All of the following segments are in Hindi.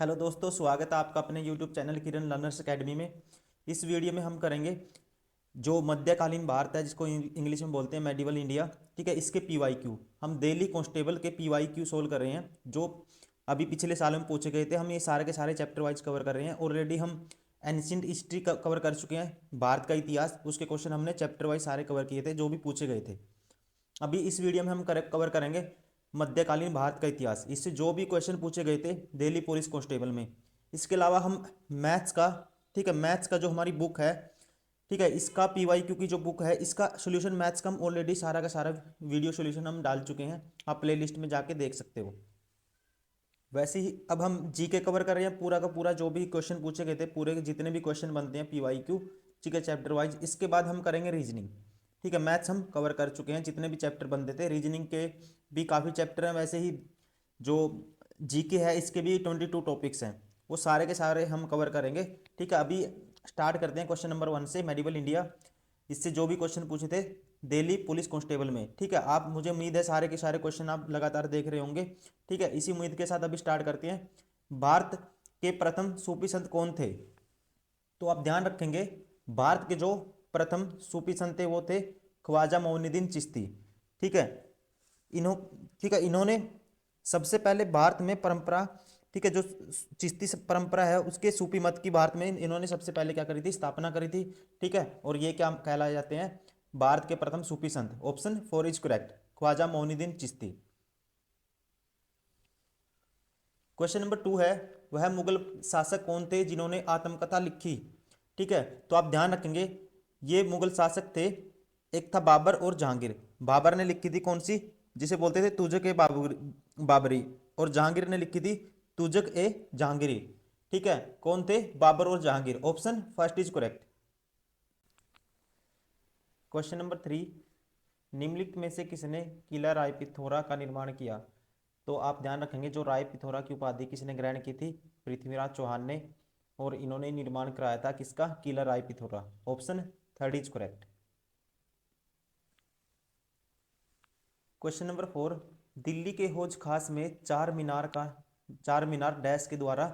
हेलो दोस्तों, स्वागत है आपका अपने यूट्यूब चैनल किरण लर्नर्स एकेडमी में। इस वीडियो में हम करेंगे जो मध्यकालीन भारत है, जिसको इंग्लिश में बोलते हैं मेडिवल इंडिया। ठीक है, इसके पीवाईक्यू हम दिल्ली कांस्टेबल के पीवाईक्यू सोल्व कर रहे हैं, जो अभी पिछले साल में पूछे गए थे। हम ये सारे के सारे चैप्टर वाइज कवर कर रहे हैं। ऑलरेडी हम एंशियंट हिस्ट्री कवर कर चुके हैं, भारत का इतिहास, उसके क्वेश्चन हमने चैप्टर वाइज सारे कवर किए थे जो भी पूछे गए थे। अभी इस वीडियो में हम कवर करेंगे मध्यकालीन भारत का इतिहास, इससे जो भी क्वेश्चन पूछे गए थे दिल्ली पुलिस कांस्टेबल में। इसके अलावा हम मैथ्स का, ठीक है, मैथ्स का जो हमारी बुक है, ठीक है, इसका पीवाईक्यू की जो बुक है, इसका सोल्यूशन मैथ्स का हम ऑलरेडी सारा का सारा वीडियो सोल्यूशन हम डाल चुके हैं, आप प्ले लिस्ट में जाके देख सकते हो। वैसे ही अब हम जीके कवर कर रहे हैं, पूरा का पूरा जो भी क्वेश्चन पूछे गए थे, पूरे के जितने भी क्वेश्चन बनते हैं पीवाईक्यू, ठीक है, चैप्टर वाइज। इसके बाद हम करेंगे रीजनिंग। ठीक है, मैथ्स हम कवर कर चुके हैं, जितने भी चैप्टर बनते थे। रीजनिंग के भी काफ़ी चैप्टर हैं। वैसे ही जो जीके है, इसके भी 22 टॉपिक्स हैं, वो सारे के सारे हम कवर करेंगे। ठीक है, अभी स्टार्ट करते हैं क्वेश्चन नंबर 1 से, मेडिवल इंडिया। इससे जो भी क्वेश्चन पूछे थे दिल्ली पुलिस कांस्टेबल में। ठीक है, आप, मुझे उम्मीद है सारे के सारे क्वेश्चन आप लगातार देख रहे होंगे। ठीक है, इसी उम्मीद के साथ अभी स्टार्ट करते हैं। भारत के प्रथम सूफी संत कौन थे? तो आप ध्यान रखेंगे, भारत के जो प्रथम सूफी संत थे वो थे ख्वाजा मोइनुद्दीन चिश्ती। ठीक है, इन्हों ठीक है, इन्होंने सबसे पहले भारत में परंपरा, ठीक है, जो चिश्ती परंपरा है उसके सूफी मत की भारत में इन्होंने सबसे पहले क्या करी थी, स्थापना करी थी। ठीक है, और ये क्या कहलाए जाते हैं, भारत के प्रथम सूफी संत। Option 4 is correct, Khwaja Moinuddin Chishti. Question number 2 है, वह मुगल शासक कौन थे जिन्होंने आत्मकथा लिखी? ठीक है, तो आप ध्यान रखेंगे, ये मुगल शासक थे, एक था बाबर और जहांगीर। बाबर ने लिखी थी कौन सी, जिसे बोलते थे तुजक ए बाबरी, और जहांगीर ने लिखी थी तुजक ए जहांगीरी। ठीक है, कौन थे, बाबर और Jahangir. Option first is correct. Question number 3, निम्नलिखित में से किसने किला राय पिथौरा का निर्माण किया? तो आप ध्यान रखेंगे, जो राय पिथौरा की उपाधि किसने ग्रहण की थी, पृथ्वीराज चौहान ने, और इन्होंने निर्माण कराया था किसका, किला Rai Pithora. Option third is correct. Question number 4, Delhi के हौज खास में चार मीनार डैश के द्वारा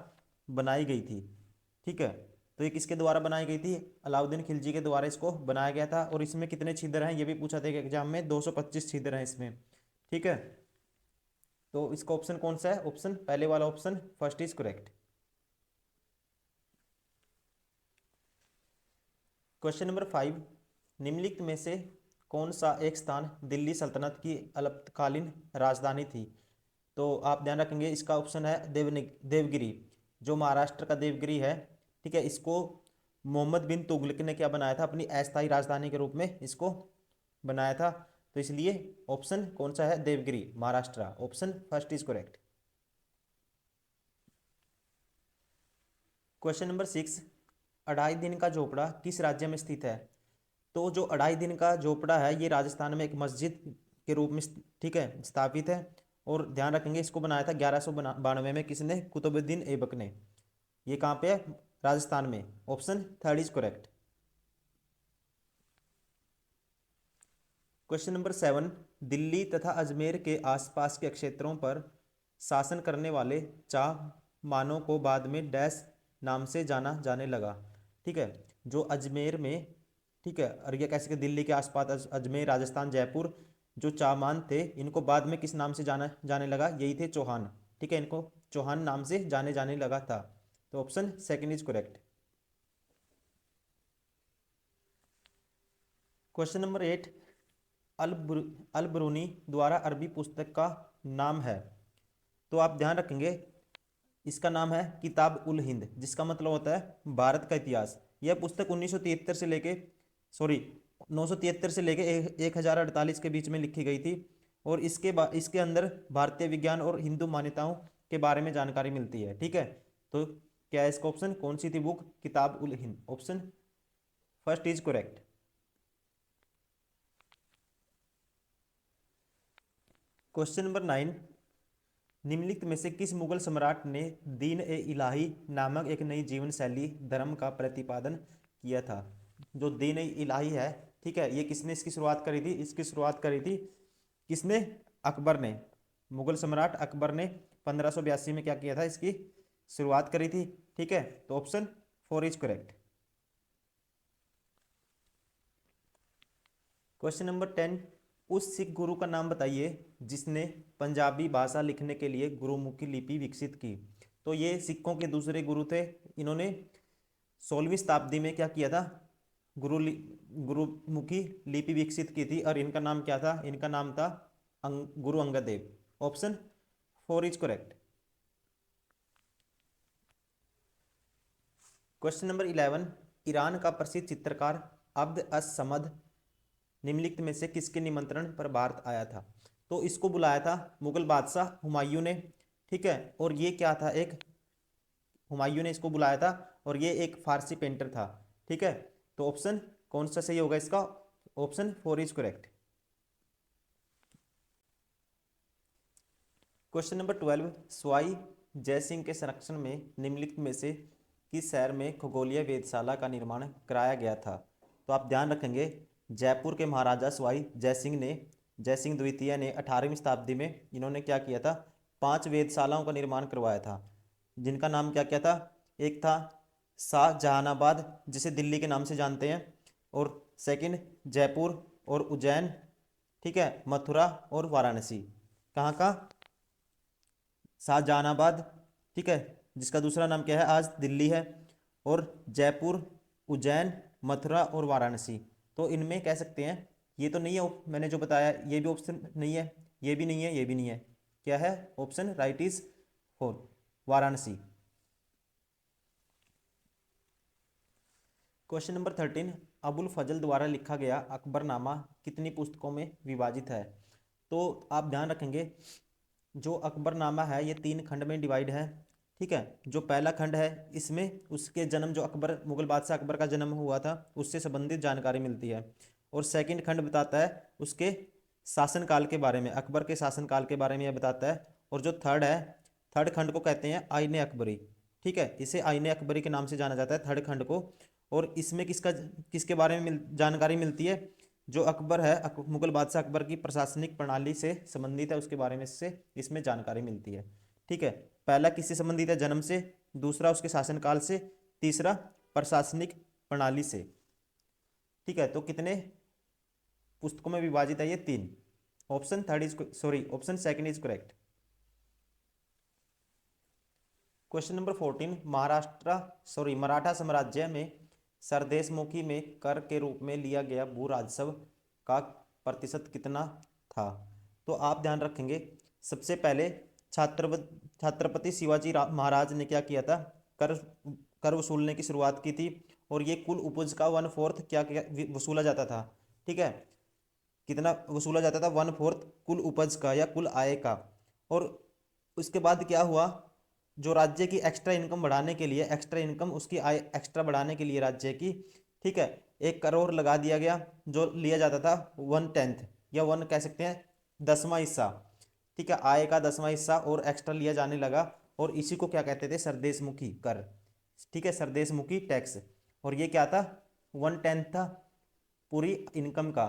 बनाई गई थी? ठीक है, तो ये किसके द्वारा बनाई गई थी, अलाउद्दीन खिलजी के द्वारा इसको बनाया गया था। और इसमें कितने छिद्र हैं, ये भी पूछा था एग्जाम में, 225 छिद्र हैं इसमें। ठीक है, तो इसका ऑप्शन कौन सा है, ऑप्शन पहले वाला option first is correct. Question number 5, निम्नलिखित में से कौन सा एक स्थान दिल्ली सल्तनत की अल्पकालीन राजधानी थी? तो आप ध्यान रखेंगे, इसका ऑप्शन है देवगिरी, जो महाराष्ट्र का देवगिरी है। ठीक है, इसको मोहम्मद बिन तुगलक ने क्या बनाया था, अपनी अस्थायी राजधानी के रूप में इसको बनाया था। तो इसलिए ऑप्शन कौन सा है, Devagiri, Maharashtra. Option first is correct. Question number 6, अढ़ाई दिन का झोपड़ा किस राज्य में स्थित है? तो जो अढ़ाई दिन का झोपड़ा है, ये राजस्थान में एक मस्जिद के रूप में, ठीक है, स्थापित है। और ध्यान रखेंगे, इसको बनाया था 1192 में, किसने, कुतुबुद्दीन ऐबक ने। ये कहाँ पे है, राजस्थान में। Option third is correct. Question number 7, Delhi तथा अजमेर के आसपास के क्षेत्रों पर शासन करने वाले चाह मानों को बाद में डैश नाम से जाना जाने लगा? ठीक है, जो अजमेर में, ठीक है, और ये कैसे कि दिल्ली के आसपास अजमेर, राजस्थान, जयपुर, जो चामान थे, इनको बाद में किस नाम से जाना जाने लगा, यही थे चौहान। ठीक है, इनको चौहान नाम से जाने जाने लगा था। तो option second is correct. Question number 8, Al Biruni द्वारा अरबी पुस्तक का नाम है? तो आप ध्यान रखेंगे, इसका नाम है किताब उल हिंद, जिसका मतलब होता है भारत का इतिहास। यह पुस्तक 1973 से लेके, सॉरी, 973 से लेके 1048 के बीच में लिखी गई थी। और इसके अंदर भारतीय विज्ञान और हिंदू मान्यताओं के बारे में जानकारी मिलती है। ठीक है, तो क्या है इसका ऑप्शन, कौन सी थी बुक, Kitab ul Hind. Option first is correct. Question number 9, निम्नलिखित में से किस मुगल सम्राट ने दीन ए इलाही नामक एक नई जीवन शैली धर्म का प्रतिपादन किया था? जो दीन ए इलाही है, ठीक है, ये किसने इसकी शुरुआत करी थी, इसकी शुरुआत करी थी किसने, अकबर ने। मुगल सम्राट अकबर ने 1582 में क्या किया था, इसकी शुरुआत करी थी। ठीक है, तो option 4 is correct. Question number 10, उस सिख गुरु का नाम बताइए जिसने पंजाबी भाषा लिखने के लिए गुरुमुखी लिपि विकसित की। तो ये सिखों के दूसरे गुरु थे। इन्होंने 16वीं शताब्दी में क्या किया था, गुरुमुखी लिपि विकसित की थी, और इनका नाम क्या था, इनका नाम था Guru Angad Dev. Option 4 is correct. Question number 11, Iran का प्रसिद्ध चित्रकार अब्द अस समद निम्नलिखित में से किसके निमंत्रण पर भारत आया था। तो इसको बुलाया था मुगल बादशाह हुमायूं ने। ठीक है, और ये क्या था, एक हुमायूं ने इसको बुलाया था, और ये एक फारसी पेंटर था। ठीक है, तो ऑप्शन कौन सा सही होगा इसका, option 4 is correct. Question number 12, Sawai Jaisingh के संरक्षण में निम्नलिखित में से किस शहर में खगोलीय वेधशाला का निर्माण कराया गया था। तो आप ध्यान रखेंगे, जयपुर के महाराजा स्वाई जयसिंह द्वितीय ने 18वीं शताब्दी में इन्होंने क्या किया था, 5 वेधशालाओं का निर्माण करवाया था, जिनका नाम क्या क्या था। एक था शाहजहानाबाद, जिसे दिल्ली के नाम से जानते हैं, और सेकंड जयपुर और उज्जैन। ठीक है, मथुरा और वाराणसी। कहाँ का, शाहजहानाबाद। ठीक है, जिसका दूसरा नाम क्या है, आज दिल्ली है, और जयपुर, उज्जैन, मथुरा और वाराणसी। तो इनमें कह सकते हैं, ये तो नहीं है मैंने जो बताया, ये भी ऑप्शन नहीं है, ये भी नहीं है, ये भी नहीं है, क्या है, option right is 4 Varanasi. Question number 13, Abul Fazl द्वारा लिखा गया अकबरनामा कितनी पुस्तकों में विभाजित है। तो आप ध्यान रखेंगे, जो अकबरनामा है ये 3 खंड में डिवाइड है। ठीक है, जो पहला खंड है इसमें उसके जन्म, जो अकबर मुगल बादशाह अकबर का जन्म हुआ था उससे संबंधित जानकारी मिलती है, और सेकंड खंड बताता है उसके शासनकाल के बारे में, अकबर के शासनकाल के बारे में यह बताता है, और जो थर्ड है, थर्ड खंड को कहते हैं आईने अकबरी। ठीक है, इसे आईने अकबरी के नाम से जाना जाता है थर्ड खंड को। और इसमें किसके बारे में जानकारी मिलती है, जो अकबर है, मुगल बादशाह अकबर की प्रशासनिक प्रणाली से संबंधित है, उसके बारे में से इसमें जानकारी मिलती है। ठीक है, पहला किससे संबंधित है, जन्म से, दूसरा उसके शासनकाल से, तीसरा प्रशासनिक प्रणाली से। ठीक है, तो कितने पुस्तकों में विभाजित है, ये 3। Option third is sorry option second is correct. Question number 14, Maratha साम्राज्य में सरदेशमुखी में कर के रूप में लिया गया भू राजस्व का प्रतिशत कितना था। तो आप ध्यान रखेंगे, सबसे पहले छत्रपति शिवाजी महाराज ने क्या किया था, कर कर वसूलने की शुरुआत की थी, और ये कुल उपज का 1/4 क्या क्या वसूला जाता था। ठीक है, कितना वसूला जाता था, 1/4 कुल उपज का या कुल आय का। और उसके बाद क्या हुआ, जो राज्य की एक्स्ट्रा इनकम बढ़ाने के लिए, एक्स्ट्रा इनकम उसकी आय एक्स्ट्रा बढ़ाने के लिए राज्य की, ठीक है, 1 करोड़ लगा दिया गया, जो लिया जाता था 1/10 या 1 कह सकते हैं 10वां हिस्सा। ठीक है, आय का 10वां हिस्सा और एक्स्ट्रा लिया जाने लगा, और इसी को क्या कहते थे, सरदेशमुखी कर। ठीक है, सरदेशमुखी टैक्स। और ये क्या था, 1/10 था पूरी इनकम का।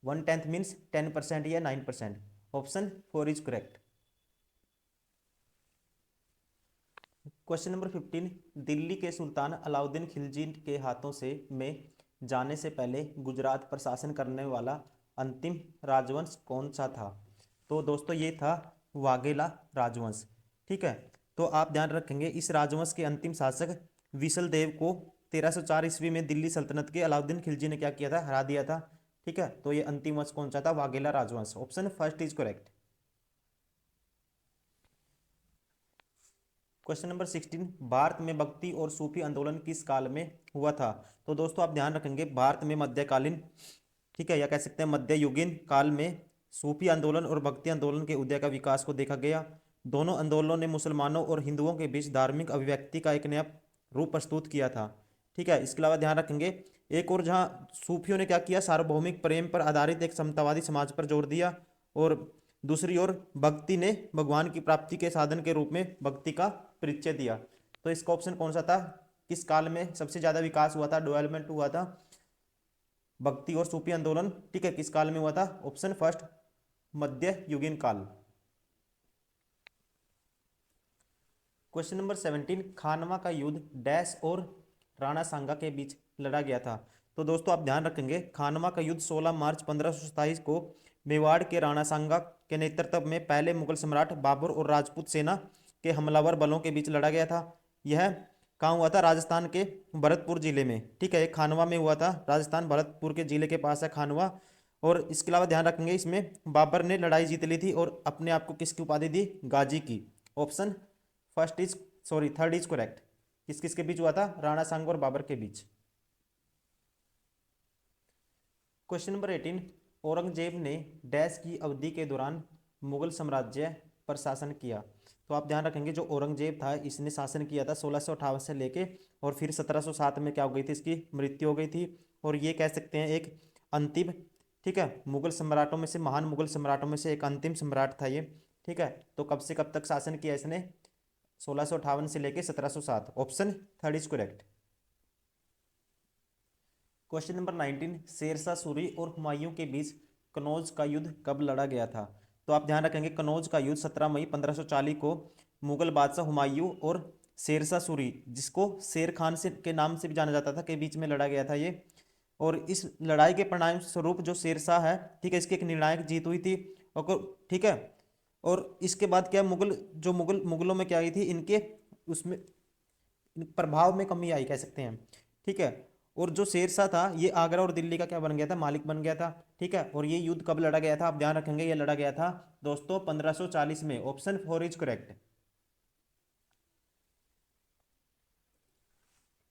1/10 मीन्स 10% या 9%। Option 4 is correct. Question number 15, Delhi के सुल्तान अलाउद्दीन खिलजी के हाथों से में जाने से पहले गुजरात पर शासन करने वाला अंतिम राजवंश कौन सा था। तो दोस्तों ये था वाघेला राजवंश। ठीक है, तो आप ध्यान रखेंगे, इस राजवंश के अंतिम शासक विसल देव को 1304 ईस्वी में दिल्ली सल्तनत के अलाउद्दीन खिलजी ने क्या किया था, हरा दिया था। ठीक है, तो ये अंतिम वंश कौन सा था, वाघेला राजवंश। Option first is correct. Question number 16, Bharat में भक्ति और सूफी आंदोलन किस काल में हुआ था। तो दोस्तों आप ध्यान रखेंगे, भारत में मध्यकालीन, ठीक है, या कह सकते हैं मध्ययुगीन काल में सूफी आंदोलन और भक्ति आंदोलन के उदय का विकास को देखा गया। दोनों आंदोलनों ने मुसलमानों और हिंदुओं के बीच धार्मिक अभिव्यक्ति का एक नया रूप प्रस्तुत किया था। ठीक है, इसके अलावा ध्यान रखेंगे, एक और जहाँ सूफियों ने क्या किया, सार्वभौमिक प्रेम पर आधारित एक समतावादी समाज पर जोर दिया, और दूसरी ओर भक्ति ने भगवान की प्राप्ति के साधन के रूप में भक्ति का परिचय दिया। तो इसका ऑप्शन कौन सा था, किस काल में सबसे ज्यादा विकास हुआ था, डेवलपमेंट हुआ था भक्ति और सूफी आंदोलन, ठीक है, किस काल में हुआ था। ऑप्शन फर्स्ट, मध्य युगीन काल। क्वेश्चन नंबर 17, खानवा का युद्ध डैश और राणा सांगा के बीच लड़ा गया था। तो दोस्तों आप ध्यान रखेंगे, खानवा का युद्ध 16 मार्च 1527 को मेवाड़ के राणा सांगा के नेतृत्व में पहले मुगल सम्राट बाबर और राजपूत सेना के हमलावर बलों के बीच लड़ा गया था। यह कहाँ हुआ था? राजस्थान के भरतपुर जिले में। ठीक है, ये खानवा में हुआ था, राजस्थान भरतपुर के जिले के पास है खानवा। और इसके अलावा ध्यान रखेंगे, इसमें बाबर ने लड़ाई जीत ली थी और अपने आप को किसकी उपाधि दी? गाजी की। Option first is sorry third is correct. किस किस के बीच हुआ था? राणा सांगा और बाबर के बीच। क्वेश्चन नंबर 18, औरंगजेब ने डैश की अवधि के दौरान मुगल साम्राज्य पर शासन किया। तो आप ध्यान रखेंगे, जो औरंगजेब था इसने शासन किया था 1658 से लेके, और फिर 1707 में क्या हो गई थी? इसकी मृत्यु हो गई थी। और ये कह सकते हैं एक अंतिम, ठीक है, मुगल सम्राटों में से, महान मुगल सम्राटों में से एक अंतिम सम्राट था ये। ठीक है, तो कब से कब तक शासन किया इसने? 1658 से लेके 1707। Option third is correct. Question number 19, Sher Shah Suri और हुमायूं के बीच कनौज का युद्ध कब लड़ा गया था? तो आप ध्यान रखेंगे, कनौज का युद्ध 17 मई 1540 को मुगल बादशाह हुमायूं और शेरशाह सूरी, जिसको शेर खान से के नाम से भी जाना जाता था, के बीच में लड़ा गया था ये। और इस लड़ाई के परिणाम स्वरूप जो शेरशाह है, ठीक है, इसकी एक निर्णायक जीत हुई थी। और ठीक है, और इसके बाद क्या, मुगलों में क्या आई थी, इनके उसमें प्रभाव में कमी आई कह सकते हैं। ठीक है, और जो शेरशाह था ये आगरा और दिल्ली का क्या बन गया था? मालिक बन गया था। ठीक है, और ये युद्ध कब लड़ा गया था? आप ध्यान रखेंगे, ये लड़ा गया था दोस्तों 1540 में। Option four is correct.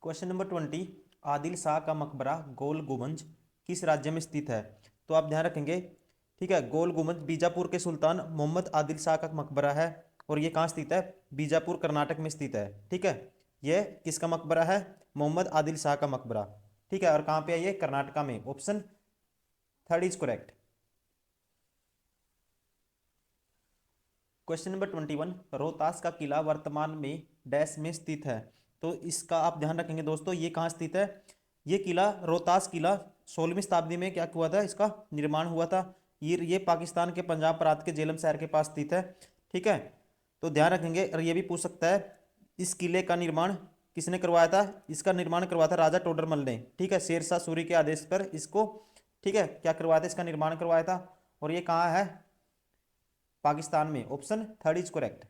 Question number 20, Adil Shah का मकबरा गोल गुम्बज किस राज्य में स्थित है? तो आप ध्यान रखेंगे, ठीक है, गोल गुम्बज बीजापुर के सुल्तान मोहम्मद आदिल शाह का मकबरा है। और ये कहाँ स्थित है? बीजापुर कर्नाटक में स्थित है। ठीक है, ये किसका मकबरा है? मोहम्मद आदिल शाह का मकबरा। ठीक है, और कहाँ पे है ये? कर्नाटका में। Option third is correct. Question number 21, Rohtas का किला वर्तमान में डैश में स्थित है। तो इसका आप ध्यान रखेंगे दोस्तों, ये कहाँ स्थित है? ये किला, रोहतास किला, 16वीं शताब्दी में क्या हुआ था? इसका निर्माण हुआ था। ये पाकिस्तान के पंजाब प्रांत के झेलम शहर के पास स्थित है। ठीक है, तो ध्यान रखेंगे। और ये भी पूछ सकता है, इस किले का निर्माण किसने करवाया था? इसका निर्माण करवाया था राजा टोडरमल ने। ठीक है, शेरशाह सूरी के आदेश पर इसको, ठीक है, क्या करवाया था? इसका निर्माण करवाया था। और ये कहाँ है? पाकिस्तान में। Option third is correct.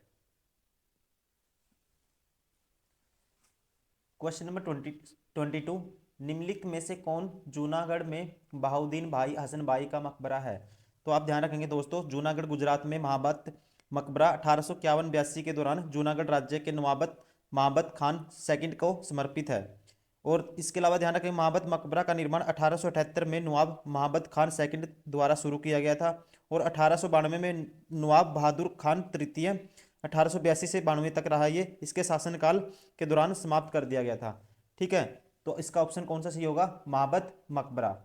Question number 22, निम्नलिखित में से कौन जूनागढ़ में बहाउद्दीन भाई हसन भाई का मकबरा है? तो आप ध्यान रखेंगे दोस्तों, जूनागढ़ गुजरात में महाबत मकबरा 1851-82 के दौरान जूनागढ़ राज्य के नवाबत महाबत खान सेकंड को समर्पित है। और इसके अलावा ध्यान रखें, महाबत मकबरा का निर्माण 1878 में नवाब महाबत खान सेकंड द्वारा शुरू किया गया था। और 1892 में नवाब बहादुर खान तृतीय 1882 से 92 तक रहा ये, इसके शासनकाल के दौरान समाप्त कर दिया गया था। ठीक है, तो इसका ऑप्शन कौन सा सही होगा? महाबत मकबरा।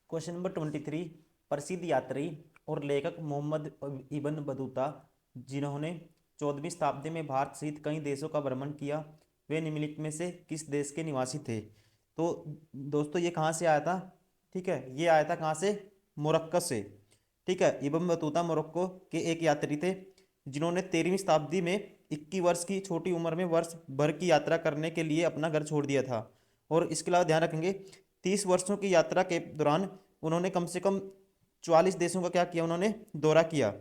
क्वेश्चन नंबर 23, प्रसिद्ध यात्री और लेखक मोहम्मद इब्न बतूता, जिन्होंने 14वीं शताब्दी में भारत सहित कई देशों का भ्रमण किया, वे निम्नलिखित में से किस देश के निवासी थे? तो दोस्तों ये कहाँ से आया था? ठीक है, ये आया था कहाँ से? मोरक्को से। ठीक है, इब्न बतूता मोरक्को के एक यात्री थे, जिन्होंने 13वीं शताब्दी में 21 वर्ष की छोटी उम्र में वर्ष भर की यात्रा करने के लिए अपना घर छोड़ दिया था। और इसके अलावा ध्यान रखेंगे, 30 वर्षों की यात्रा के दौरान उन्होंने कम से कम 44 देशों का क्या किया? उन्होंने दौरा किया।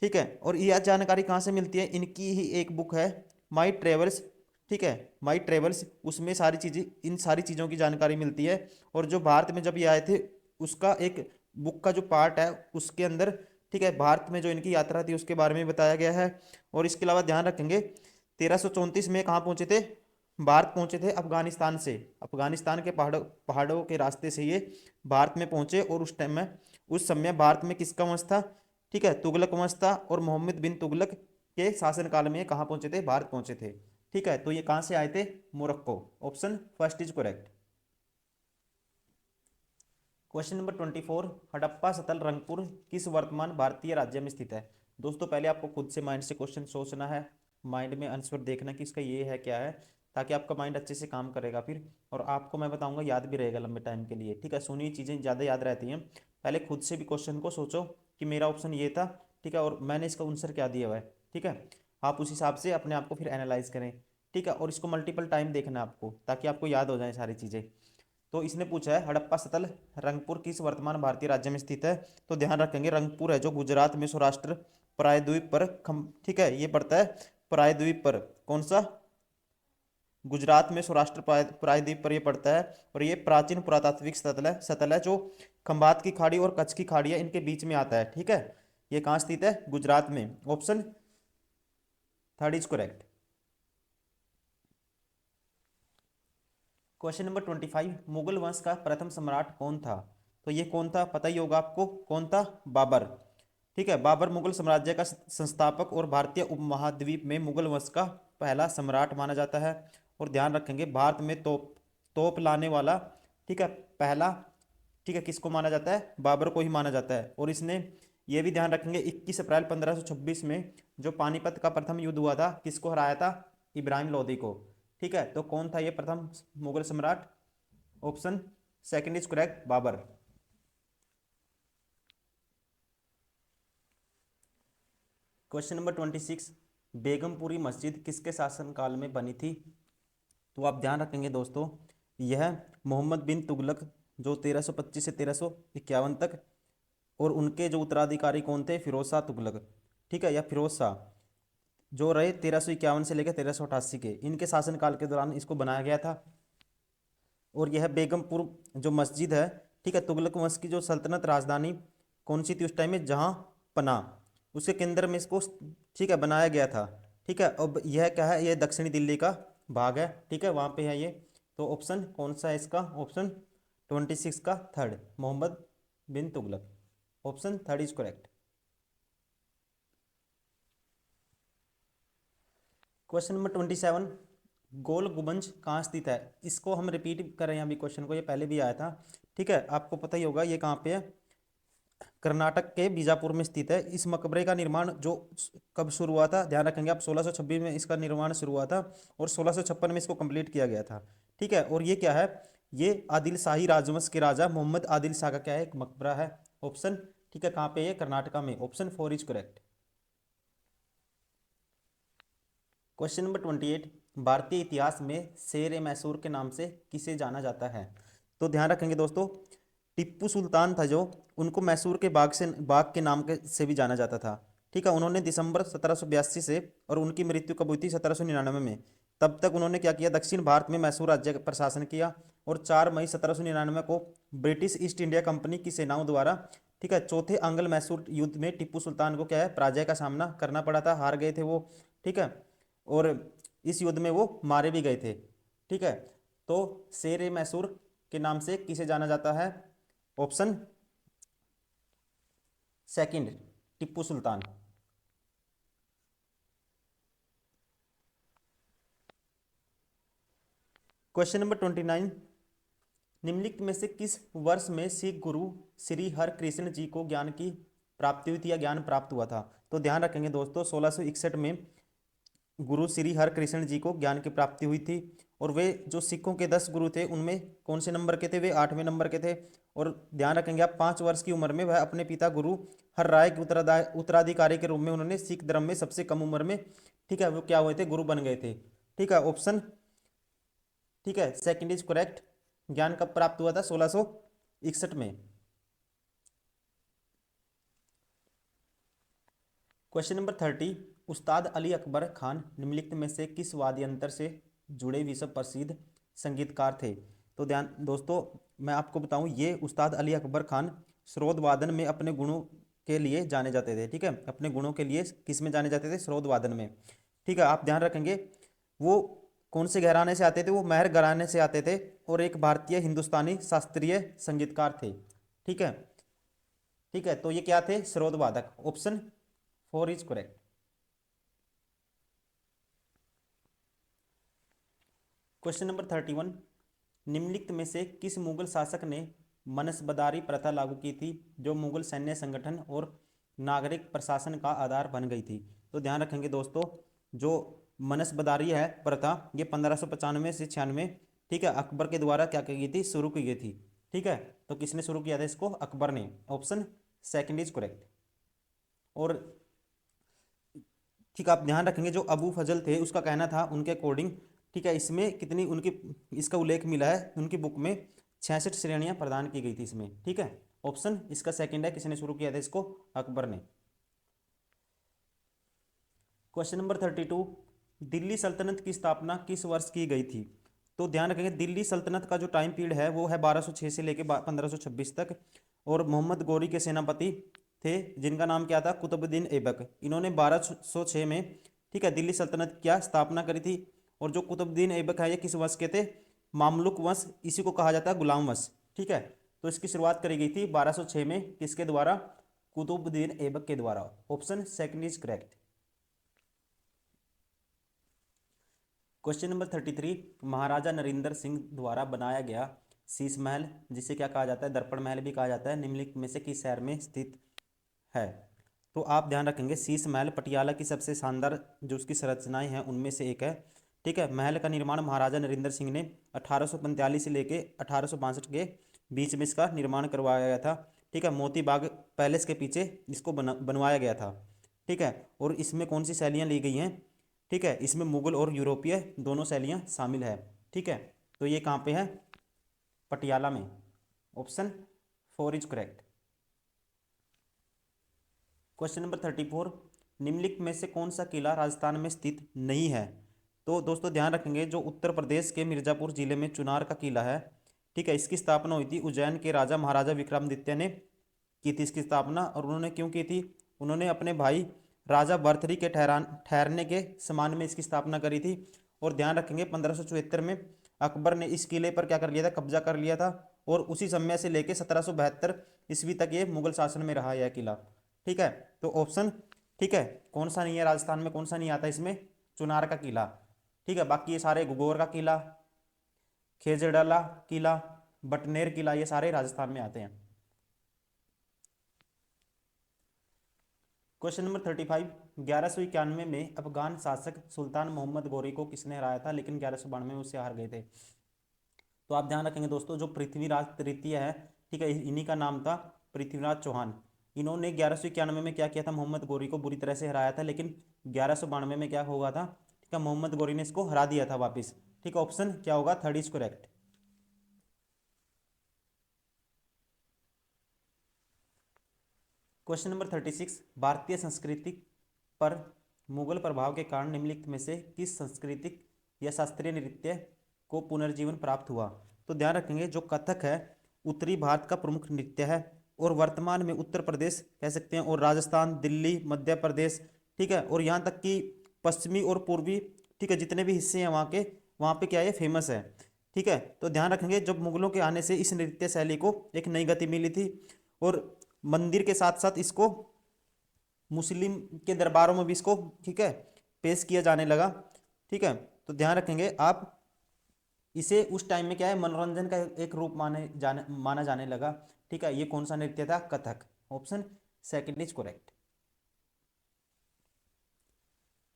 ठीक है, और यह जानकारी कहाँ से मिलती है? इनकी ही एक बुक है माई ट्रेवल्स। ठीक है, माई ट्रेवल्स, उसमें सारी चीज़ें, इन सारी चीज़ों की जानकारी मिलती है। और जो भारत में जब ये आए थे, उसका एक बुक का जो पार्ट है उसके अंदर, ठीक है, भारत में जो इनकी यात्रा थी उसके बारे में बताया गया है। और इसके अलावा ध्यान रखेंगे, 1334 में कहाँ पहुंचे थे? भारत पहुंचे थे अफगानिस्तान से। अफगानिस्तान के पहाड़ों पहाड़ों के रास्ते से ये भारत में पहुंचे। और उस समय भारत में किसका वंश था? ठीक है, तुगलक वंश था। और मोहम्मद बिन तुगलक के शासनकाल में कहाँ पहुंचे थे? भारत पहुंचे थे। ठीक है, तो ये कहाँ से आए थे? Morocco. Option first is correct. Question number 24, Harappa सतल रंगपुर किस वर्तमान भारतीय राज्य में स्थित है? दोस्तों पहले आपको खुद से माइंड से क्वेश्चन सोचना है, माइंड में आंसर देखना कि इसका ये है क्या है, ताकि आपका माइंड अच्छे से काम करेगा फिर। और आपको मैं बताऊंगा, याद भी रहेगा लंबे टाइम के लिए। ठीक है, सुनी चीज़ें ज़्यादा याद रहती हैं, पहले खुद से भी क्वेश्चन को सोचो कि मेरा ऑप्शन ये था, ठीक है, और मैंने इसका आंसर क्या दिया हुआ है, ठीक है। आप उस हिसाब से अपने आप को फिर एनालाइज करें, ठीक है, और इसको मल्टीपल टाइम देखना है आपको, ताकि आपको याद हो जाए सारी चीज़ें। तो इसने पूछा है हड़प्पा सतल रंगपुर किस वर्तमान भारतीय राज्य में स्थित है। तो ध्यान रखेंगे रंगपुर है जो गुजरात में सौराष्ट्र प्रायद्वीप पर ठीक है, ये पड़ता है प्रायद्वीप पर। कौन सा? गुजरात में सौराष्ट्र प्रायद्वीप पर ये पड़ता है। और ये प्राचीन पुरातात्विक सतल है जो खंबात की खाड़ी और कच्छ की खाड़ी है इनके बीच में आता है, ठीक है। ये कहाँ स्थित है? गुजरात में। Option third is correct. Question number 25, Mughal वंश का प्रथम सम्राट कौन था? तो ये कौन था पता ही होगा आपको, कौन था? बाबर, ठीक है। बाबर मुगल साम्राज्य का संस्थापक और भारतीय उपमहाद्वीप में मुगल वंश का पहला सम्राट माना जाता है। और ध्यान रखेंगे भारत में तोप तोप लाने वाला, ठीक है, पहला, ठीक है, किसको माना जाता है? बाबर को ही माना जाता है। और इसने ये भी ध्यान रखेंगे 21 अप्रैल 1526 में जो पानीपत का प्रथम युद्ध हुआ था, किसको हराया था? इब्राहिम लोदी को, ठीक है। तो कौन था ये प्रथम मुगल सम्राट? Option second is correct, Babur. Question number 26, Begampuri मस्जिद किसके शासनकाल में बनी थी? तो आप ध्यान रखेंगे दोस्तों, यह मोहम्मद बिन तुगलक जो 1325 से 1351 तक, और उनके जो उत्तराधिकारी कौन थे? फिरोज शाह तुगलक, ठीक है, या फिरोज शाह, जो रहे 1351 से लेकर 1388 के, इनके शासनकाल के दौरान इसको बनाया गया था। और यह बेगमपुर जो मस्जिद है, ठीक है, तुगलक वंश की जो सल्तनत राजधानी कौन सी थी उस टाइम में? जहां पना, उसके केंद्र में इसको, ठीक है, बनाया गया था, ठीक है। अब यह क्या है? यह दक्षिणी दिल्ली का भाग है, ठीक है, वहां पे है ये। तो ऑप्शन कौन सा है इसका? ऑप्शन 26 का third, Muhammad bin Tughlaq. Option third is correct. Question number 27, Gol Gumbaz कहाँ स्थित है? इसको हम रिपीट कर रहे हैं अभी क्वेश्चन को, ये पहले भी आया था, ठीक है, आपको पता ही होगा ये कहाँ पे है। कर्नाटक के बीजापुर में स्थित है। इस मकबरे का निर्माण जो कब शुरू हुआ था? ध्यान रखेंगे आप, 1626 में इसका निर्माण शुरू हुआ था और 1656 में इसको कंप्लीट किया गया था, ठीक है। और ये क्या है? ये आदिल शाही राजवंश के राजा मोहम्मद आदिल शाह का क्या है? एक मकबरा है। ऑप्शन, ठीक है, कहाँ पे? ये कर्नाटका में। Option four is correct. Question number 28, भारतीय इतिहास में शेर ए मैसूर के नाम से किसे जाना जाता है? तो ध्यान रखेंगे दोस्तों, टिप्पू सुल्तान था जो, उनको मैसूर के बाग के नाम के से भी जाना जाता था, ठीक है। उन्होंने दिसंबर 1782 से, और उनकी मृत्यु कब हुई थी? 1799 में। तब तक उन्होंने क्या किया? दक्षिण भारत में मैसूर राज्य का प्रशासन किया। और 4 मई 1799 को ब्रिटिश ईस्ट इंडिया कंपनी की सेनाओं द्वारा, ठीक है, चौथे आंग्ल मैसूर युद्ध में टिप्पू सुल्तान को क्या है? पराजय का सामना करना पड़ा था, हार गए थे वो, ठीक है। और इस युद्ध में वो मारे भी गए थे, ठीक है। तो शेर ए मैसूर के नाम से किसे जाना जाता है? ऑप्शन सेकंड, टिप्पू सुल्तान। क्वेश्चन नंबर 29, निम्नलिखित में से किस वर्ष में सिख गुरु श्री हरकृष्ण जी को ज्ञान की प्राप्ति हुई थी या ज्ञान प्राप्त हुआ था? तो ध्यान रखेंगे दोस्तों, 1661 में गुरु श्री हरकृष्ण जी को ज्ञान की प्राप्ति हुई थी। और वे जो सिखों के 10 गुरु थे उनमें कौन से नंबर के थे? वे 8वें नंबर के थे। और ध्यान रखेंगे आप, 5 वर्ष की उम्र में वह अपने पिता गुरु हर राय के उत्तराधिकारी के रूप में उन्होंने सिख धर्म में सबसे कम उम्र में, ठीक है, वो क्या हुए थे? गुरु बन गए थे, ठीक है। ऑप्शन, ठीक है, सेकंड इज करेक्ट। ज्ञान कब प्राप्त हुआ था? 1661 में। क्वेश्चन नंबर 30, उस्ताद अली अकबर खान निम्नलिखित में से किस वाद्य यंत्र से जुड़े विश्व प्रसिद्ध संगीतकार थे? तो ध्यान दोस्तों, मैं आपको बताऊं, ये उस्ताद अली अकबर खान स्रोत वादन में अपने गुणों के लिए जाने जाते थे, ठीक है। अपने गुणों के लिए किस में जाने जाते थे? स्रोत वादन में, ठीक है। आप ध्यान रखेंगे वो कौन से घराने से आते थे? वो मेहर घराने से आते थे और एक भारतीय हिंदुस्तानी शास्त्रीय संगीतकार थे, ठीक है, ठीक है। तो ये क्या थे? स्रोत वादक। Option four is correct. Question number 31, निम्नलिखित में से किस मुगल शासक ने मनसबदारी प्रथा लागू की थी जो मुगल सैन्य संगठन और नागरिक प्रशासन का आधार बन गई थी? तो ध्यान रखेंगे दोस्तों, जो मनसबदारी है प्रथा, ये 1595 से 96, ठीक है, अकबर के द्वारा क्या की गई थी? शुरू की गई थी, ठीक है, तो किसने शुरू किया था इसको? अकबर ने। Option second is correct. और ठीक है, आप ध्यान रखेंगे जो अबू फजल थे उसका कहना था उनके अकॉर्डिंग, ठीक है, इसमें कितनी उनकी, इसका उल्लेख मिला है उनकी बुक में 66 श्रेणियां प्रदान की गई थी इसमें। ठीक है, ऑप्शन इसका सेकंड है, किसने शुरू किया था इसको? अकबर ने। क्वेश्चन नंबर 32, दिल्ली सल्तनत की स्थापना किस वर्ष की गई थी? तो ध्यान रखेंगे दिल्ली सल्तनत का जो टाइम पीरियड है वो है 1206 से लेके 1526 तक। और मोहम्मद गौरी के सेनापति थे जिनका नाम क्या था? कुतुबुद्दीन ऐबक। इन्होंने 1206 में, ठीक है, दिल्ली सल्तनत की क्या स्थापना करी थी। और जो कुतुबुद्दीन ऐबक है ये किस वंश के थे? मामलुक वंश, इसी को कहा जाता है गुलाम वंश। ठीक है, तो इसकी शुरुआत करी गई थी 1206 में, किसके द्वारा? कुतुबुद्दीन ऐबक के द्वारा। Option second is correct. Question number 33, महाराजा नरेंद्र सिंह द्वारा बनाया गया शीश महल, जिसे क्या कहा जाता है? दर्पण महल भी कहा जाता है, निम्नलिखित में से किस शहर में स्थित है? तो आप ध्यान रखेंगे शीश महल पटियाला की सबसे शानदार जो उसकी संरचनाएं हैं उनमें से एक है। ठीक है, महल का निर्माण महाराजा नरेंद्र सिंह ने 1845 से लेके 1862 के बीच में इसका निर्माण करवाया गया था। ठीक है, मोती बाग पैलेस के पीछे इसको बनवाया गया था। ठीक है, और इसमें कौन सी शैलियाँ ली गई हैं? ठीक है, इसमें मुगल और यूरोपीय दोनों शैलियाँ शामिल है। ठीक है, तो ये कहाँ पे है? पटियाला में। Option four is correct. Question number 34, निम्नलिखित में से कौन सा किला राजस्थान में स्थित नहीं है? तो दोस्तों ध्यान रखेंगे जो उत्तर प्रदेश के मिर्जापुर जिले में चुनार का किला है, ठीक है, इसकी स्थापना हुई थी उज्जैन के राजा महाराजा विक्रमादित्य ने की थी इसकी स्थापना। और उन्होंने क्यों की थी? उन्होंने अपने भाई राजा भर्तृहरि के ठहरने के समान में इसकी स्थापना करी थी। और ध्यान रखेंगे 1574 में अकबर ने इस किले पर क्या कर लिया था? कब्जा कर लिया था। और उसी समय से लेकर 1772 ईस्वी तक ये मुगल शासन में रहा यह किला। ठीक है, तो ऑप्शन, ठीक है, कौन सा नहीं है राजस्थान में, कौन सा नहीं आता इसमें? चुनार का किला। ठीक है, बाकी ये सारे घुघोर का किला, खेजड़ला किला, बटनेर किला, ये सारे राजस्थान में आते हैं। क्वेश्चन नंबर 35, 1191 में अफगान शासक सुल्तान मोहम्मद गौरी को किसने हराया था, लेकिन 1192 में उससे हार गए थे? तो आप ध्यान रखेंगे दोस्तों जो पृथ्वीराज तृतीय है, ठीक है, इन्हीं का नाम था पृथ्वीराज चौहान। इन्होंने 1191 में क्या किया था? मोहम्मद गौरी को बुरी तरह से हराया था, लेकिन 1192 में क्या होगा था? ठीक है, मोहम्मद गौरी ने इसको हरा दिया था वापिस। ठीक है, ऑप्शन क्या होगा? Third is correct. Question number 36, भारतीय संस्कृति पर मुगल प्रभाव के कारण निम्नलिखित में से किस सांस्कृतिक या शास्त्रीय नृत्य को पुनर्जीवन प्राप्त हुआ? तो ध्यान रखेंगे जो कथक है उत्तरी भारत का प्रमुख नृत्य है, और वर्तमान में उत्तर प्रदेश कह सकते हैं, और राजस्थान, दिल्ली, मध्य प्रदेश, ठीक है, और यहाँ तक कि पश्चिमी और पूर्वी, ठीक है, जितने भी हिस्से हैं वहाँ पे क्या है? फेमस है। ठीक है, तो ध्यान रखेंगे जब मुगलों के आने से इस नृत्य शैली को एक नई गति मिली थी, और मंदिर के साथ साथ इसको मुस्लिम के दरबारों में भी इसको, ठीक है, पेश किया जाने लगा। ठीक है, तो ध्यान रखेंगे आप इसे उस टाइम में क्या है? मनोरंजन का एक रूप माना जाने लगा। ठीक है, ये कौन सा नृत्य था? Kathak. Option second is correct.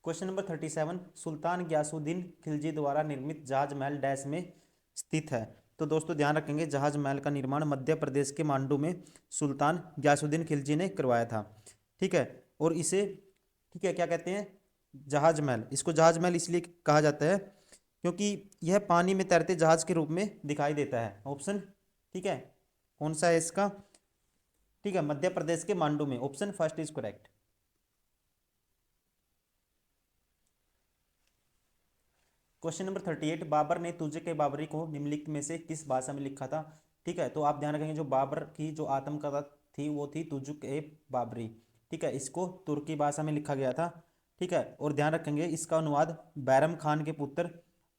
Question number 37, सुल्तान ग्यासुद्दीन खिलजी द्वारा निर्मित जहाज महल डैश में स्थित है? तो दोस्तों ध्यान रखेंगे जहाज महल का निर्माण मध्य प्रदेश के मांडू में सुल्तान ग्यासुद्दीन खिलजी ने करवाया था। ठीक है, और इसे, ठीक है, क्या कहते हैं? जहाज महल। इसको जहाज महल इसलिए कहा जाता है क्योंकि यह पानी में तैरते जहाज के रूप में दिखाई देता है। ऑप्शन, ठीक है, कौन सा है इसका? ठीक है, मध्य प्रदेश के मांडू में। Option first is correct. Question number 38, Babur ने तुझे के बाबरी को निम्नलिखित में से किस भाषा में लिखा था? ठीक है, तो आप ध्यान रखेंगे जो बाबर की जो आत्मकथा थी वो थी तुजुक ए बाबरी। ठीक है, इसको तुर्की भाषा में लिखा गया था। ठीक है, और ध्यान रखेंगे इसका अनुवाद बैरम खान के पुत्र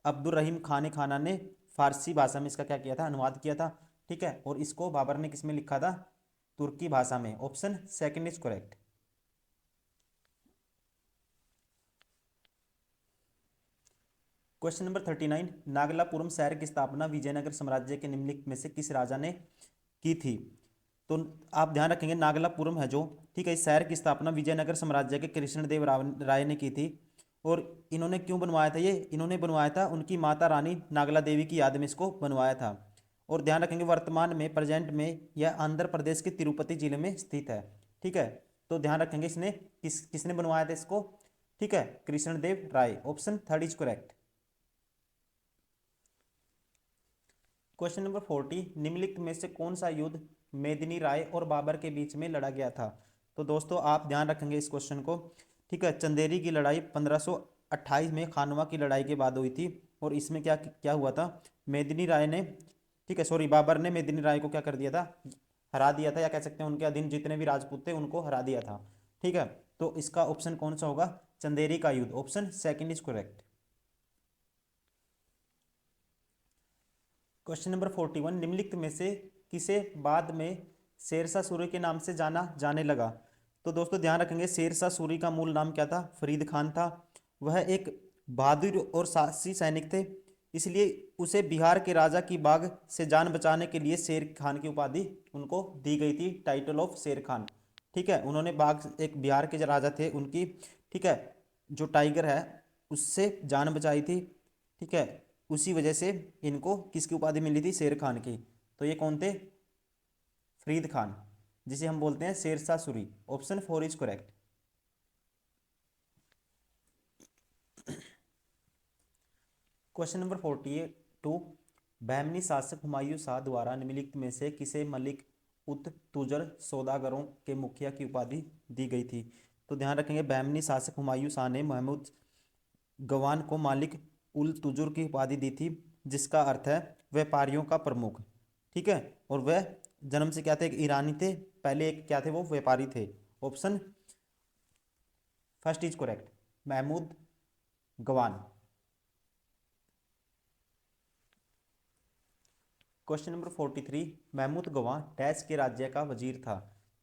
अब्दुल रहीम खान खाना ने फारसी भाषा में इसका क्या किया था? अनुवाद किया था। ठीक है, और इसको बाबर ने किस में लिखा था? तुर्की भाषा में। Option second is correct. Question number 39, नागलापुरम शहर की स्थापना विजयनगर साम्राज्य के निम्नलिखित में से किस राजा ने की थी? तो आप ध्यान रखेंगे नागलापुरम है जो, ठीक है, इस शहर की स्थापना विजयनगर साम्राज्य के कृष्णदेव राय ने की थी। और इन्होंने क्यों बनवाया था? ये इन्होंने बनवाया था उनकी माता रानी नागला देवी की याद में इसको बनवाया था। और ध्यान रखेंगे वर्तमान में, प्रेजेंट में यह आंध्र प्रदेश के तिरुपति जिले में स्थित है। ठीक है, तो ध्यान रखेंगे इसने किसने बनवाया था इसको। ठीक है, Krishnadeva Raya. Option third is correct. Question number 40, निम्नलिखित में से कौन सा युद्ध मेदिनी राय और बाबर के बीच में लड़ा गया था। तो दोस्तों आप ध्यान रखेंगे इस क्वेश्चन को। ठीक है, चंदेरी की लड़ाई 1528 में खानवा की लड़ाई के बाद हुई थी। और इसमें क्या क्या हुआ था, मेदिनी राय ने, ठीक है सॉरी, बाबर ने मेदिनी राय को क्या कर दिया था, हरा दिया था, या कह सकते हैं उनके अधीन जितने भी राजपूत थे उनको हरा दिया था। ठीक है, तो इसका ऑप्शन कौन सा होगा, चंदेरी का युद्ध। Option second is correct. Question number 41, निम्नलिखित में से किसे बाद में शेरशाह सूरी के नाम से जाना जाने लगा। तो दोस्तों ध्यान रखेंगे शेरशाह सूरी का मूल नाम क्या था, फरीद खान था। वह एक बहादुर और साहसी सैनिक थे, इसलिए उसे बिहार के राजा की बाग से जान बचाने के लिए शेर खान की उपाधि उनको दी गई थी, टाइटल ऑफ शेर खान। ठीक है, उन्होंने बाग, एक बिहार के जो राजा थे उनकी, ठीक है, जो टाइगर है उससे जान बचाई थी। ठीक है, उसी वजह से इनको किसकी उपाधि मिली थी, शेर खान की। तो ये कौन थे, फरीद खान, जिसे हम बोलते हैं Sher Shah Suri. Option four is correct. Question number 42, Bahmani शासक हुमायूं शाह द्वारा निम्नलिखित में से किसे मलिक उत तुजर सौदागरों के मुखिया की उपाधि दी गई थी। तो ध्यान रखेंगे बहमनी शासक हुमायूं शाह ने महमूद गवान को मालिक उल तुजुर की उपाधि दी थी, जिसका अर्थ है व्यापारियों का प्रमुख। ठीक है, और वह जन्म से क्या थे, एक ईरानी थे, पहले एक क्या थे, वो व्यापारी थे। Option first is correct, Mahmud Gawan. Question number 43, Mahmud Gawan dash के राज्य का वजीर था।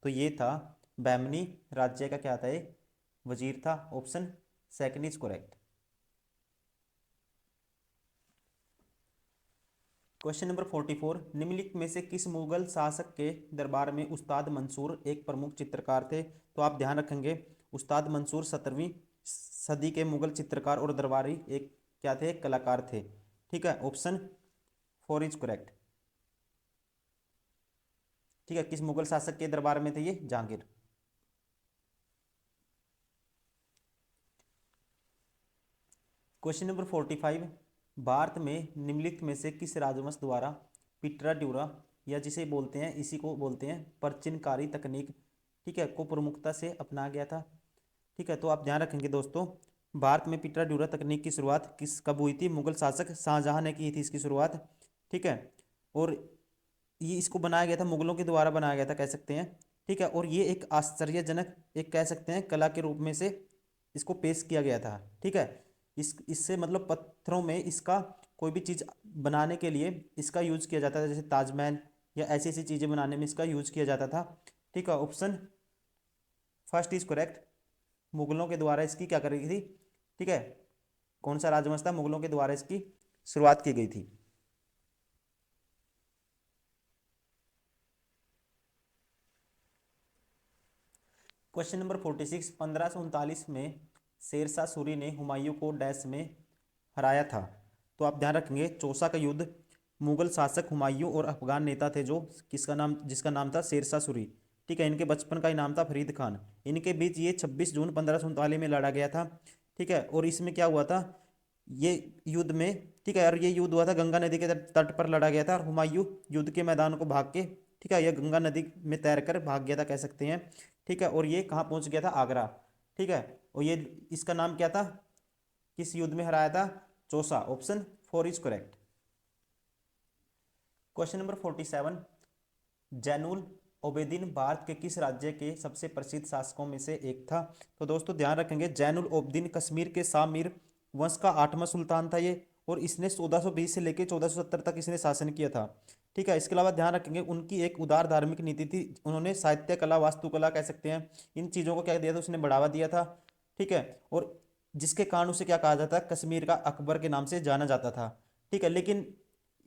तो ये था बैमनी राज्य का क्या था, ये वजीर था। Option second is correct. Question number 44, निम्नलिखित में से किस मुगल शासक के दरबार में उस्ताद मंसूर एक प्रमुख चित्रकार थे। तो आप ध्यान रखेंगे उस्ताद मंसूर 17वीं सदी के मुगल चित्रकार और दरबारी एक क्या थे, एक कलाकार थे। ठीक है, ऑप्शन फोर इज करेक्ट। ठीक है, किस मुगल शासक के दरबार में थे ये, जहांगीर। क्वेश्चन नंबर 45, भारत में निम्नलिखित में से किस राजवंश द्वारा पिटरा ड्यूरा, या जिसे बोलते हैं, इसी को बोलते हैं परचिनकारी तकनीक, ठीक है, को प्रमुखता से अपनाया गया था। ठीक है, तो आप ध्यान रखेंगे दोस्तों, भारत में पिटरा ड्यूरा तकनीक की शुरुआत किस कब हुई थी, मुगल शासक शाहजहां ने की थी इसकी शुरुआत। ठीक है, और ये इसको बनाया गया था, मुगलों के द्वारा बनाया गया था कह सकते हैं। ठीक है, और ये एक आश्चर्यजनक, एक कह सकते हैं कला के रूप में से इसको पेश किया गया था। ठीक है, इससे मतलब पत्थरों में इसका कोई भी चीज़ बनाने के लिए इसका यूज़ किया जाता था, जैसे ताजमहल या ऐसी ऐसी चीज़ें बनाने में इसका यूज़ किया जाता था। ठीक है, ऑप्शन फर्स्ट इज करेक्ट, मुगलों के द्वारा इसकी क्या करी गई थी। ठीक है, कौन सा राजवंश था, मुगलों के द्वारा इसकी शुरुआत की गई थी। क्वेश्चन नंबर 46, 1539 में शेरशाह सूरी ने हुमायूं को डैश में हराया था। तो आप ध्यान रखेंगे चौसा का युद्ध, मुगल शासक हुमायूं और अफगान नेता थे जो किसका नाम, जिसका नाम था शेरशाह सूरी। ठीक है, इनके बचपन का ही नाम था फरीद खान। इनके बीच ये 26 जून 1539 में लड़ा गया था। ठीक है, और इसमें क्या हुआ था, ये युद्ध में, ठीक है, और ये युद्ध हुआ था गंगा नदी के तट पर लड़ा गया था, और हुमायूं युद्ध के मैदान को भाग के, ठीक है, यह गंगा नदी में तैर कर भाग गया था कह सकते हैं। ठीक है, और ये कहाँ पहुंच गया था, आगरा। ठीक है, और ये इसका नाम क्या था, किस युद्ध में हराया था, Chausa. Option four is correct. Question number 47, Zainul Abidin Bharat के किस राज्य के सबसे प्रसिद्ध शासकों में से एक था। तो दोस्तों ध्यान रखेंगे जैनुल ओबेदिन कश्मीर के शामिर वंश का 8वां सुल्तान था ये, और इसने 1420 से लेकर 1470 तक इसने शासन किया था। ठीक है, इसके अलावा ध्यान रखेंगे उनकी एक उदार धार्मिक नीति थी, उन्होंने साहित्य कला वास्तुकला कह सकते हैं इन चीज़ों को क्या दिया था, उसने बढ़ावा दिया था। ठीक है, और जिसके कारण उसे क्या कहा जाता है, कश्मीर का अकबर के नाम से जाना जाता था। ठीक है, लेकिन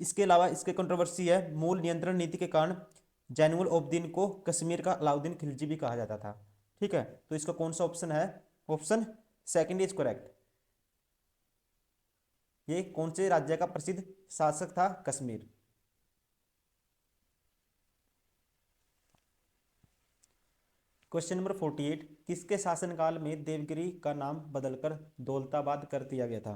इसके अलावा इसके कंट्रोवर्सी है, मूल नियंत्रण नीति के कारण जैनुल ओबदीन को कश्मीर का अलाउद्दीन खिलजी भी कहा जाता था। ठीक है, तो इसका कौन सा ऑप्शन है, ऑप्शन सेकंड इज करेक्ट। ये कौन से राज्य का प्रसिद्ध शासक था, कश्मीर। क्वेश्चन नंबर 48, किसके शासनकाल में देवगिरी का नाम बदलकर दौलताबाद कर दिया गया था?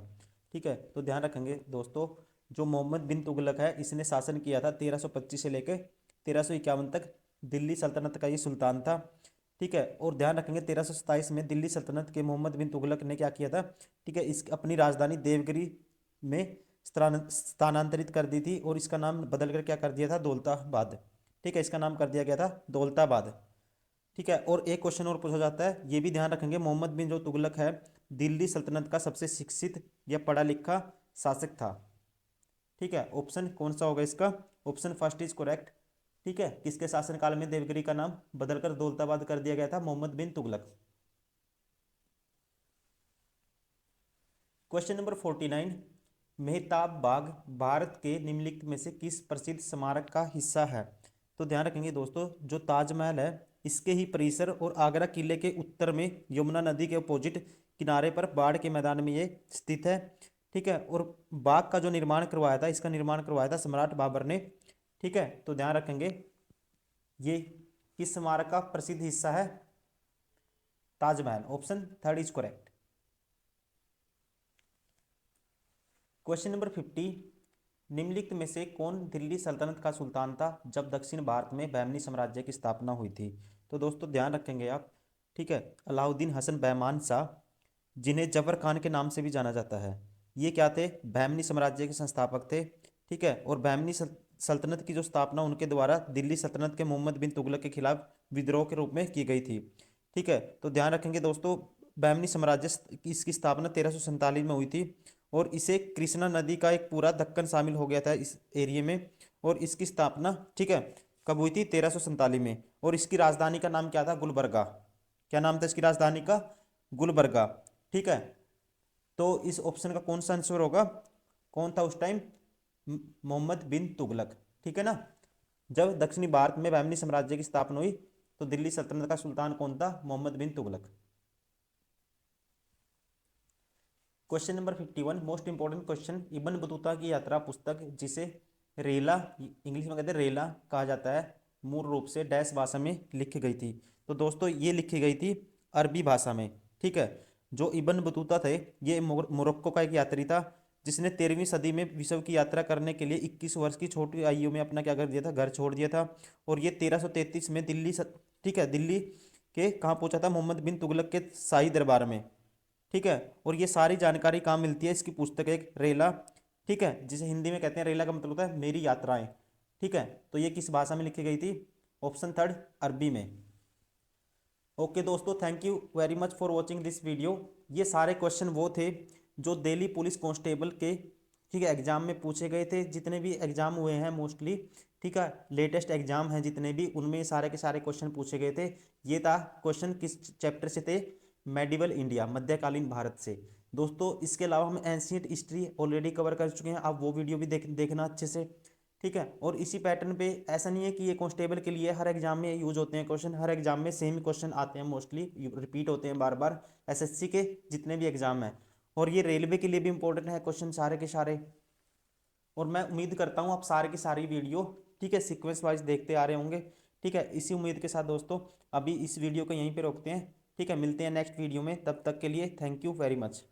ठीक है, तो ध्यान रखेंगे दोस्तों, जो मोहम्मद बिन तुगलक है इसने शासन किया था 1325 से लेकर 1351 तक। दिल्ली सल्तनत का ये सुल्तान था। ठीक है, और ध्यान रखेंगे 1327 में दिल्ली सल्तनत के मोहम्मद बिन तुगलक ने क्या किया था? ठीक है, इस अपनी राजधानी देवगिरी में स्थानांतरित कर दी थी और इसका नाम बदलकर क्या कर दिया था? दौलताबाद। ठीक है, इसका नाम कर दिया गया था दौलताबाद। ठीक है, और एक क्वेश्चन और पूछा जाता है, ये भी ध्यान रखेंगे, मोहम्मद बिन जो तुगलक है दिल्ली सल्तनत का सबसे शिक्षित या पढ़ा लिखा शासक था। ठीक है, ऑप्शन कौन सा होगा इसका? Option first is correct. ठीक है, किसके शासनकाल में देवगिरी का नाम बदलकर दौलताबाद कर दिया गया था? मोहम्मद बिन तुगलक। क्वेश्चन नंबर 49, मेहताब बाग भारत के निम्नलिखित में से किस प्रसिद्ध स्मारक का हिस्सा है? तो ध्यान रखेंगे दोस्तों, जो ताजमहल है इसके ही परिसर और आगरा किले के उत्तर में यमुना नदी के अपोजिट किनारे पर बाढ़ के मैदान में ये स्थित है। ठीक है, और बाग का जो निर्माण करवाया था, इसका निर्माण करवाया था सम्राट बाबर ने। ठीक है, तो ध्यान रखेंगे ये किस स्मारक का प्रसिद्ध हिस्सा है? Taj Mahal. Option third is correct. Question number 50, निम्नलिखित में से कौन दिल्ली सल्तनत का सुल्तान था जब दक्षिण भारत में बहमनी साम्राज्य की स्थापना हुई थी? तो दोस्तों ध्यान रखेंगे आप। ठीक है, अलाउद्दीन हसन बहमान शाह, जिन्हें जबर खान के नाम से भी जाना जाता है, ये क्या थे? बहमनी साम्राज्य के संस्थापक थे। ठीक है, और बहमनी सल्तनत की जो स्थापना उनके द्वारा दिल्ली सल्तनत के मोहम्मद बिन तुगलक के खिलाफ विद्रोह के रूप में की गई थी। ठीक है, तो ध्यान रखेंगे दोस्तों, बहमनी साम्राज्य इसकी स्थापना 1347 में हुई थी और इसे कृष्णा नदी का एक पूरा दक्कन शामिल हो गया था इस एरिया में। और इसकी स्थापना, ठीक है, कब हुई थी? 1347 में। और इसकी राजधानी का नाम क्या था? गुलबर्गा। क्या नाम था इसकी राजधानी का? गुलबर्गा। ठीक है, तो इस ऑप्शन का कौन सा आंसर होगा? कौन था उस टाइम? मोहम्मद बिन तुगलक। ठीक है ना, जब दक्षिणी भारत में बहमनी साम्राज्य की स्थापना हुई तो दिल्ली सल्तनत का सुल्तान कौन था? Mohammad bin Tughlaq. Question number 51, most important question, Ibn Battuta की यात्रा पुस्तक, जिसे रेला इंग्लिश में कहते हैं रेला कहा जाता है, मूल रूप से डैश भाषा में लिखी गई थी? तो दोस्तों ये लिखी गई थी अरबी भाषा में। ठीक है, जो इब्न बतूता थे ये मोरक्को का एक यात्री था जिसने 13वीं सदी में विश्व की यात्रा करने के लिए 21 वर्ष की छोटी आयु में अपना क्या कर दिया था? घर छोड़ दिया था। और ये 1333 में ठीक है, दिल्ली के कहाँ पहुंचा था? मोहम्मद बिन तुगलक के शाही दरबार में। ठीक है, और ये सारी जानकारी कहाँ मिलती है? इसकी पुस्तक एक रेला। ठीक है, जिसे हिंदी में कहते हैं, रेला का मतलब होता है मेरी यात्राएं। ठीक है, तो ये किस भाषा में लिखी गई थी? ऑप्शन थर्ड, अरबी में। ओके दोस्तों, thank you very much for watching this video. ये सारे क्वेश्चन वो थे जो दिल्ली पुलिस कांस्टेबल के, ठीक है, एग्जाम में पूछे गए थे। जितने भी एग्जाम हुए हैं मोस्टली, ठीक है, लेटेस्ट एग्जाम हैं जितने भी, उनमें सारे के सारे क्वेश्चन पूछे गए थे। ये था क्वेश्चन किस चैप्टर से थे? मेडिवल इंडिया, मध्यकालीन भारत से। दोस्तों इसके अलावा हम एंशियंट हिस्ट्री ऑलरेडी कवर कर चुके हैं, आप वो वीडियो भी देखना अच्छे से। ठीक है, और इसी पैटर्न पे, ऐसा नहीं है कि ये कांस्टेबल के लिए हर एग्जाम में यूज होते हैं क्वेश्चन, हर एग्जाम में सेम क्वेश्चन आते हैं, मोस्टली रिपीट होते हैं बार बार, एसएससी के जितने भी एग्जाम हैं। और ये रेलवे के लिए भी इंपॉर्टेंट है क्वेश्चन सारे के सारे। और मैं उम्मीद करता हूँ आप सारे की सारी वीडियो, ठीक है, सीक्वेंस वाइज देखते आ रहे होंगे। ठीक है, इसी उम्मीद के साथ दोस्तों अभी इस वीडियो को यहीं पे रोकते हैं। ठीक है, मिलते हैं नेक्स्ट वीडियो में, तब तक के लिए थैंक यू वेरी मच।